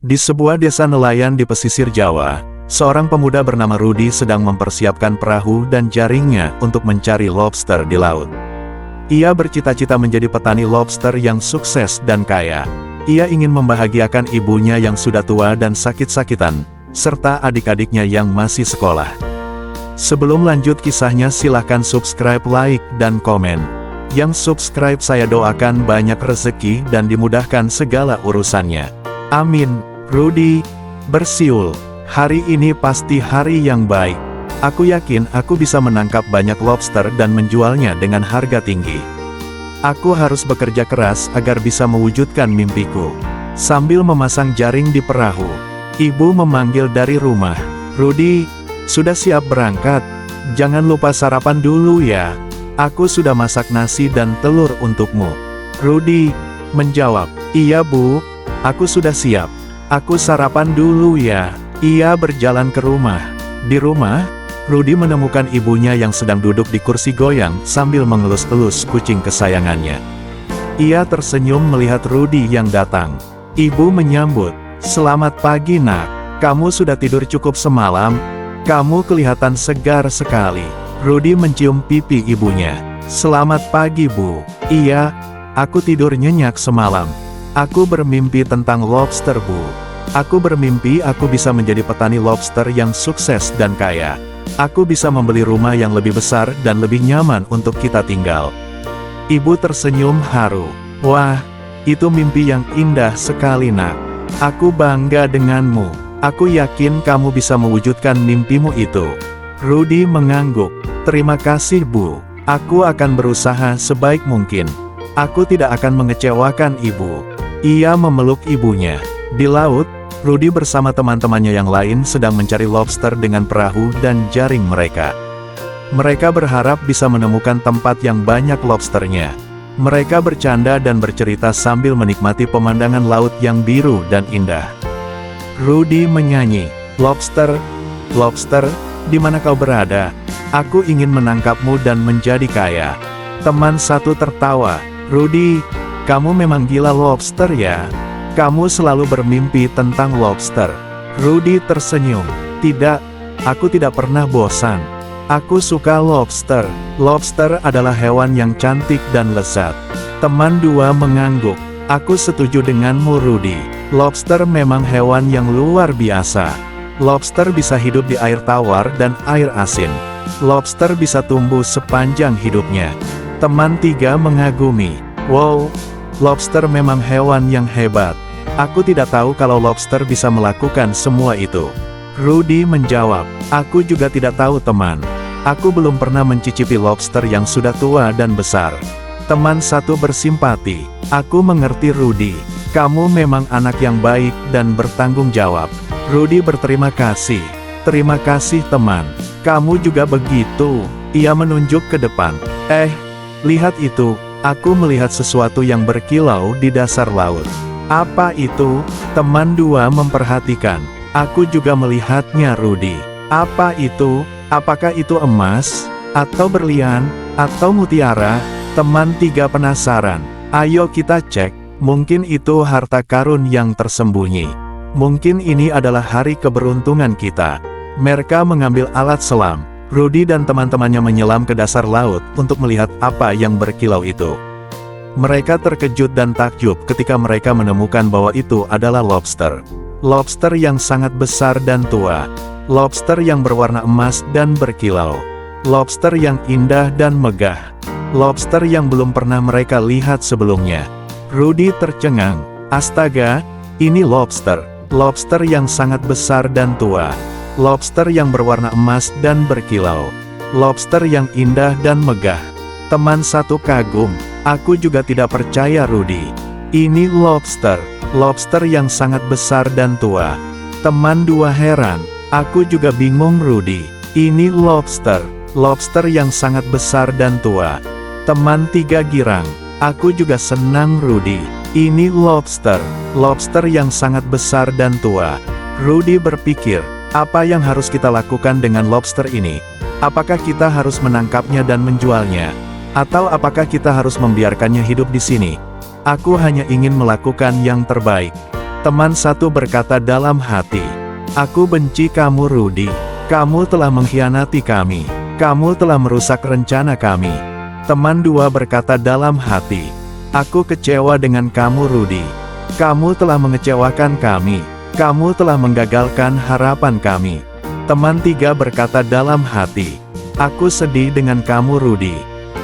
Di sebuah desa nelayan di pesisir Jawa, seorang pemuda bernama Rudy sedang mempersiapkan perahu dan jaringnya untuk mencari lobster di laut. Ia bercita-cita menjadi petani lobster yang sukses dan kaya. Ia ingin membahagiakan ibunya yang sudah tua dan sakit-sakitan, serta adik-adiknya yang masih sekolah. Sebelum lanjut kisahnya, silahkan subscribe, like, dan komen. Yang subscribe saya doakan banyak rezeki dan dimudahkan segala urusannya. Amin. Rudy bersiul, hari ini pasti hari yang baik. Aku yakin aku bisa menangkap banyak lobster dan menjualnya dengan harga tinggi. Aku harus bekerja keras agar bisa mewujudkan mimpiku. Sambil memasang jaring di perahu, ibu memanggil dari rumah, "Rudy, sudah siap berangkat? Jangan lupa sarapan dulu ya. Aku sudah masak nasi dan telur untukmu." Rudy menjawab, "Iya Bu, aku sudah siap. Aku sarapan dulu ya." Ia berjalan ke rumah. Di rumah, Rudy menemukan ibunya yang sedang duduk di kursi goyang sambil mengelus-elus kucing kesayangannya. Ia tersenyum melihat Rudy yang datang. Ibu menyambut, "Selamat pagi nak, kamu sudah tidur cukup semalam? Kamu kelihatan segar sekali." Rudy mencium pipi ibunya. "Selamat pagi Bu." "Iya, aku tidur nyenyak semalam. Aku bermimpi tentang lobster Bu. Aku bermimpi aku bisa menjadi petani lobster yang sukses dan kaya. Aku bisa membeli rumah yang lebih besar dan lebih nyaman untuk kita tinggal." Ibu tersenyum haru. "Wah, itu mimpi yang indah sekali nak. Aku bangga denganmu. Aku yakin kamu bisa mewujudkan mimpimu itu." Rudy mengangguk. "Terima kasih Bu. Aku akan berusaha sebaik mungkin. Aku tidak akan mengecewakan Ibu." Ia memeluk ibunya. Di laut, Rudy bersama teman-temannya yang lain sedang mencari lobster dengan perahu dan jaring mereka. Mereka berharap bisa menemukan tempat yang banyak lobsternya. Mereka bercanda dan bercerita sambil menikmati pemandangan laut yang biru dan indah. Rudy menyanyi, "Lobster, lobster, di mana kau berada? Aku ingin menangkapmu dan menjadi kaya." Teman satu tertawa, "Rudy, kamu memang gila lobster ya? Kamu selalu bermimpi tentang lobster." Rudy tersenyum. "Tidak, aku tidak pernah bosan. Aku suka lobster. Lobster adalah hewan yang cantik dan lezat." Teman dua mengangguk. "Aku setuju denganmu Rudy. Lobster memang hewan yang luar biasa. Lobster bisa hidup di air tawar dan air asin. Lobster bisa tumbuh sepanjang hidupnya." Teman tiga mengagumi. "Wow, lobster memang hewan yang hebat. Aku tidak tahu kalau lobster bisa melakukan semua itu." Rudy menjawab, "Aku juga tidak tahu teman. Aku belum pernah mencicipi lobster yang sudah tua dan besar." Teman satu bersimpati, "Aku mengerti Rudy. Kamu memang anak yang baik dan bertanggung jawab." Rudy berterima kasih. "Terima kasih teman. Kamu juga begitu." Ia menunjuk ke depan. Lihat itu. Aku melihat sesuatu yang berkilau di dasar laut." "Apa itu?" Teman dua memperhatikan. "Aku juga melihatnya Rudy." "Apa itu? Apakah itu emas? Atau berlian? Atau mutiara?" Teman tiga penasaran. "Ayo kita cek, mungkin itu harta karun yang tersembunyi. Mungkin ini adalah hari keberuntungan kita." Mereka mengambil alat selam. Rudy dan teman-temannya menyelam ke dasar laut untuk melihat apa yang berkilau itu. Mereka terkejut dan takjub ketika mereka menemukan bahwa itu adalah lobster. Lobster yang sangat besar dan tua. Lobster yang berwarna emas dan berkilau. Lobster yang indah dan megah. Lobster yang belum pernah mereka lihat sebelumnya. Rudy tercengang. "Astaga, ini lobster. Lobster yang sangat besar dan tua. Lobster yang berwarna emas dan berkilau. Lobster yang indah dan megah." Teman satu kagum. "Aku juga tidak percaya Rudy. Ini lobster. Lobster yang sangat besar dan tua." Teman dua heran. "Aku juga bingung Rudy. Ini lobster. Lobster yang sangat besar dan tua." Teman tiga girang. "Aku juga senang Rudy. Ini lobster. Lobster yang sangat besar dan tua." Rudy berpikir, apa yang harus kita lakukan dengan lobster ini? Apakah kita harus menangkapnya dan menjualnya? Atau apakah kita harus membiarkannya hidup di sini? Aku hanya ingin melakukan yang terbaik. Teman satu berkata dalam hati, "Aku benci kamu Rudy. Kamu telah mengkhianati kami. Kamu telah merusak rencana kami." Teman dua berkata dalam hati, "Aku kecewa dengan kamu Rudy. Kamu telah mengecewakan kami. Kamu telah menggagalkan harapan kami." Teman tiga berkata dalam hati, "Aku sedih dengan kamu Rudy.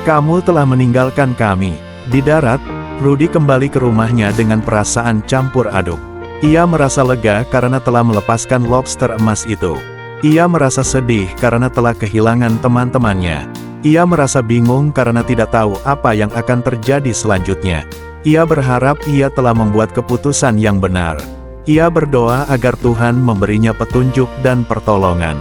Kamu telah meninggalkan kami." Di darat, Rudy kembali ke rumahnya dengan perasaan campur aduk. Ia merasa lega karena telah melepaskan lobster emas itu. Ia merasa sedih karena telah kehilangan teman-temannya. Ia merasa bingung karena tidak tahu apa yang akan terjadi selanjutnya. Ia berharap ia telah membuat keputusan yang benar. Ia berdoa agar Tuhan memberinya petunjuk dan pertolongan.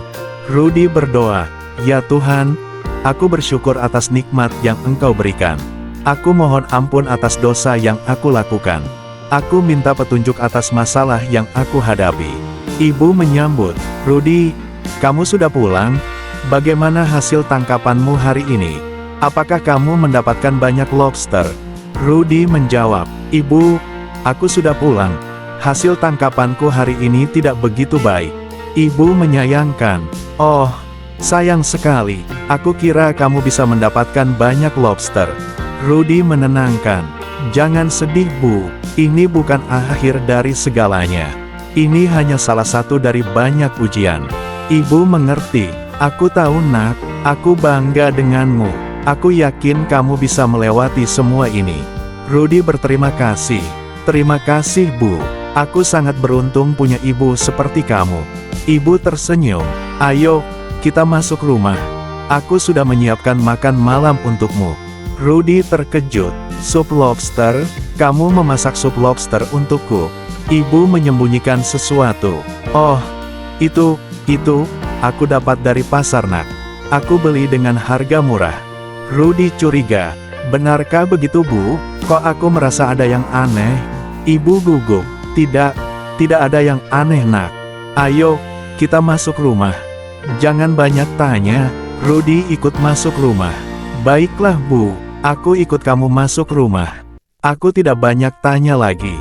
Rudy berdoa, "Ya Tuhan, aku bersyukur atas nikmat yang Engkau berikan. Aku mohon ampun atas dosa yang aku lakukan. Aku minta petunjuk atas masalah yang aku hadapi." Ibu menyambut, "Rudy, kamu sudah pulang? Bagaimana hasil tangkapanmu hari ini? Apakah kamu mendapatkan banyak lobster?" Rudy menjawab, "Ibu, aku sudah pulang. Hasil tangkapanku hari ini tidak begitu baik." Ibu menyayangkan, "Oh, sayang sekali. Aku kira kamu bisa mendapatkan banyak lobster." Rudy menenangkan, "Jangan sedih Bu, ini bukan akhir dari segalanya. Ini hanya salah satu dari banyak ujian." Ibu mengerti, "Aku tahu Nak, aku bangga denganmu. Aku yakin kamu bisa melewati semua ini." Rudy berterima kasih. "Terima kasih Bu, aku sangat beruntung punya ibu seperti kamu." Ibu tersenyum, "Ayo, kita masuk rumah. Aku sudah menyiapkan makan malam untukmu." Rudy terkejut, "Sup lobster? Kamu memasak sup lobster untukku?" Ibu menyembunyikan sesuatu. "Oh, itu, aku dapat dari pasar Nak. Aku beli dengan harga murah." Rudy curiga, "Benarkah begitu Bu? Kok aku merasa ada yang aneh?" Ibu gugup, Tidak ada yang aneh Nak. Ayo, kita masuk rumah." "Jangan banyak tanya." Rudy ikut masuk rumah. "Baiklah Bu, aku ikut kamu masuk rumah. Aku tidak banyak tanya lagi."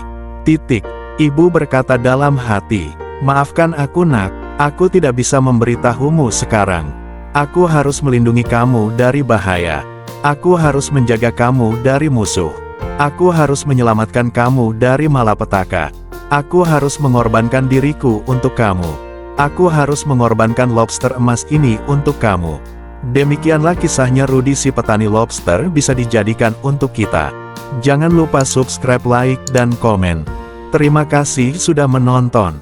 Ibu berkata dalam hati, "Maafkan aku Nak, aku tidak bisa memberitahumu sekarang. Aku harus melindungi kamu dari bahaya. Aku harus menjaga kamu dari musuh. Aku harus menyelamatkan kamu dari malapetaka. Aku harus mengorbankan diriku untuk kamu. Aku harus mengorbankan lobster emas ini untuk kamu." Demikianlah kisahnya Rudy si petani lobster bisa dijadikan untuk kita. Jangan lupa subscribe, like, dan komen. Terima kasih sudah menonton.